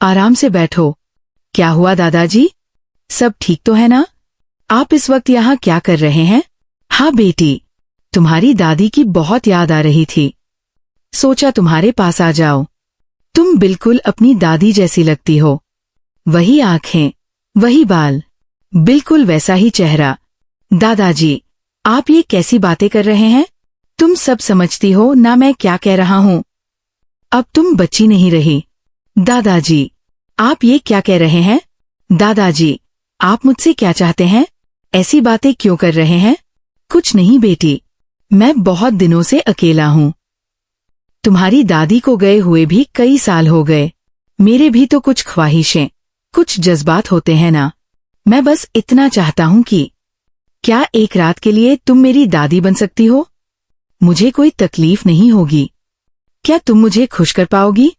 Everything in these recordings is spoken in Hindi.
आराम से बैठो। क्या हुआ दादाजी, सब ठीक तो है ना? आप इस वक्त यहाँ क्या कर रहे हैं? हाँ बेटी, तुम्हारी दादी की बहुत याद आ रही थी, सोचा तुम्हारे पास आ जाओ। तुम बिल्कुल अपनी दादी जैसी लगती हो। वही आंखें, वही बाल, बिल्कुल वैसा ही चेहरा। दादाजी, आप ये कैसी बातें कर रहे हैं? तुम सब समझती हो ना मैं क्या कह रहा हूँ। अब तुम बच्ची नहीं रही। दादाजी, आप ये क्या कह रहे हैं? दादाजी, आप मुझसे क्या चाहते हैं? ऐसी बातें क्यों कर रहे हैं? कुछ नहीं बेटी, मैं बहुत दिनों से अकेला हूँ। तुम्हारी दादी को गए हुए भी कई साल हो गए। मेरे भी तो कुछ ख्वाहिशें, कुछ जज्बात होते हैं ना। मैं बस इतना चाहता हूँ कि क्या एक रात के लिए तुम मेरी दादी बन सकती हो? मुझे कोई तकलीफ नहीं होगी। क्या तुम मुझे खुश कर पाओगी?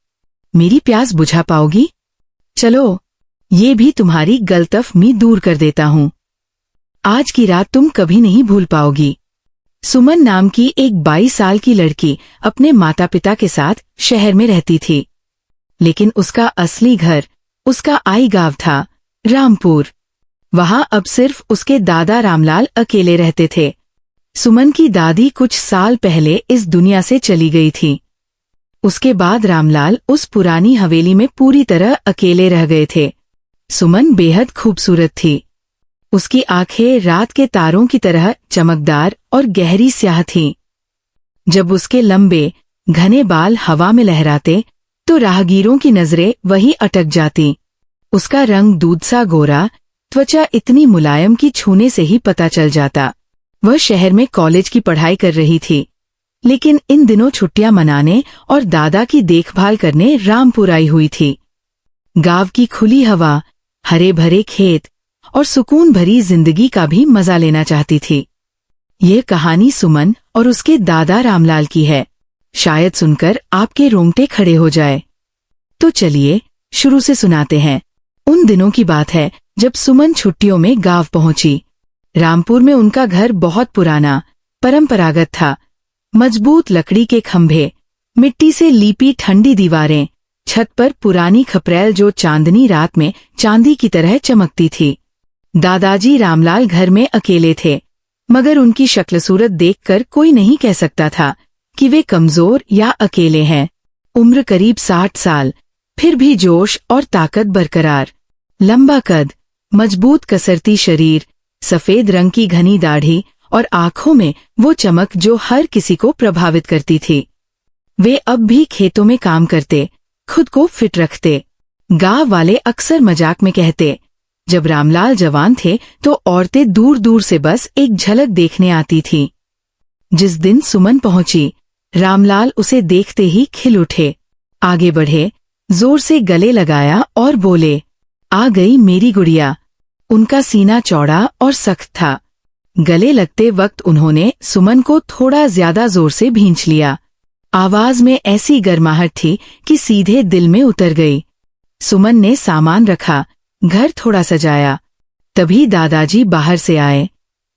मेरी प्यास बुझा पाओगी? चलो, ये भी तुम्हारी गलतफहमी दूर कर देता हूँ। आज की रात तुम कभी नहीं भूल पाओगी। सुमन नाम की एक 22 साल की लड़की अपने माता पिता के साथ शहर में रहती थी, लेकिन उसका असली घर उसका आई गांव था, रामपुर। वहां अब सिर्फ उसके दादा रामलाल अकेले रहते थे। सुमन की दादी कुछ साल पहले इस दुनिया से चली गई थी। उसके बाद रामलाल उस पुरानी हवेली में पूरी तरह अकेले रह गए थे। सुमन बेहद खूबसूरत थी। उसकी आंखें रात के तारों की तरह चमकदार और गहरी स्याह थीं। जब उसके लंबे, घने बाल हवा में लहराते तो राहगीरों की नजरें वहीं अटक जाती। उसका रंग दूध सा गोरा, त्वचा इतनी मुलायम कि छूने से ही पता चल जाता। वह शहर में कॉलेज की पढ़ाई कर रही थी, लेकिन इन दिनों छुट्टियां मनाने और दादा की देखभाल करने रामपुर आई हुई थी। गांव की खुली हवा, हरे भरे खेत और सुकून भरी जिंदगी का भी मजा लेना चाहती थी। यह कहानी सुमन और उसके दादा रामलाल की है। शायद सुनकर आपके रोंगटे खड़े हो जाए। तो चलिए शुरू से सुनाते हैं। उन दिनों की बात है जब सुमन छुट्टियों में गांव पहुंची। रामपुर में उनका घर बहुत पुराना, परंपरागत था। मजबूत लकड़ी के खंभे, मिट्टी से लीपी ठंडी दीवारें, छत पर पुरानी खपरेल जो चांदनी रात में चांदी की तरह चमकती थी। दादाजी रामलाल घर में अकेले थे, मगर उनकी शक्ल सूरत देखकर कोई नहीं कह सकता था कि वे कमजोर या अकेले हैं। उम्र करीब 60 साल, फिर भी जोश और ताकत बरकरार। लंबा कद, मजबूत कसरती शरीर, सफेद रंग की घनी दाढ़ी और आंखों में वो चमक जो हर किसी को प्रभावित करती थी। वे अब भी खेतों में काम करते, खुद को फिट रखते। गांव वाले अक्सर मजाक में कहते, जब रामलाल जवान थे तो औरतें दूर दूर से बस एक झलक देखने आती थीं। जिस दिन सुमन पहुंची, रामलाल उसे देखते ही खिल उठे, आगे बढ़े, जोर से गले लगाया और बोले, आ गई मेरी गुड़िया। उनका सीना चौड़ा और सख्त था। गले लगते वक्त उन्होंने सुमन को थोड़ा ज्यादा जोर से भींच लिया। आवाज में ऐसी गर्माहट थी कि सीधे दिल में उतर गई। सुमन ने सामान रखा, घर थोड़ा सजाया। तभी दादाजी बाहर से आए,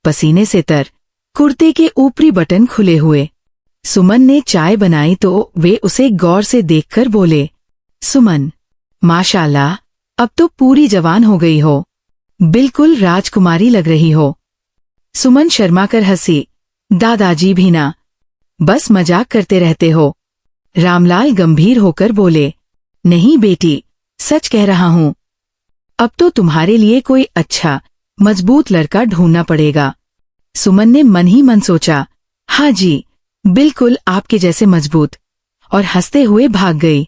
पसीने से तर, कुर्ते के ऊपरी बटन खुले हुए। सुमन ने चाय बनाई तो वे उसे गौर से देखकर बोले, सुमन, माशाल्लाह, अब तो पूरी जवान हो गई हो, बिल्कुल राजकुमारी लग रही हो। सुमन शर्माकर हंसी, दादाजी भी ना, बस मजाक करते रहते हो। रामलाल गंभीर होकर बोले, नहीं बेटी, सच कह रहा हूँ। अब तो तुम्हारे लिए कोई अच्छा, मजबूत लड़का ढूंढना पड़ेगा। सुमन ने मन ही मन सोचा, हाँ जी, बिल्कुल आपके जैसे मजबूत, और हंसते हुए भाग गई।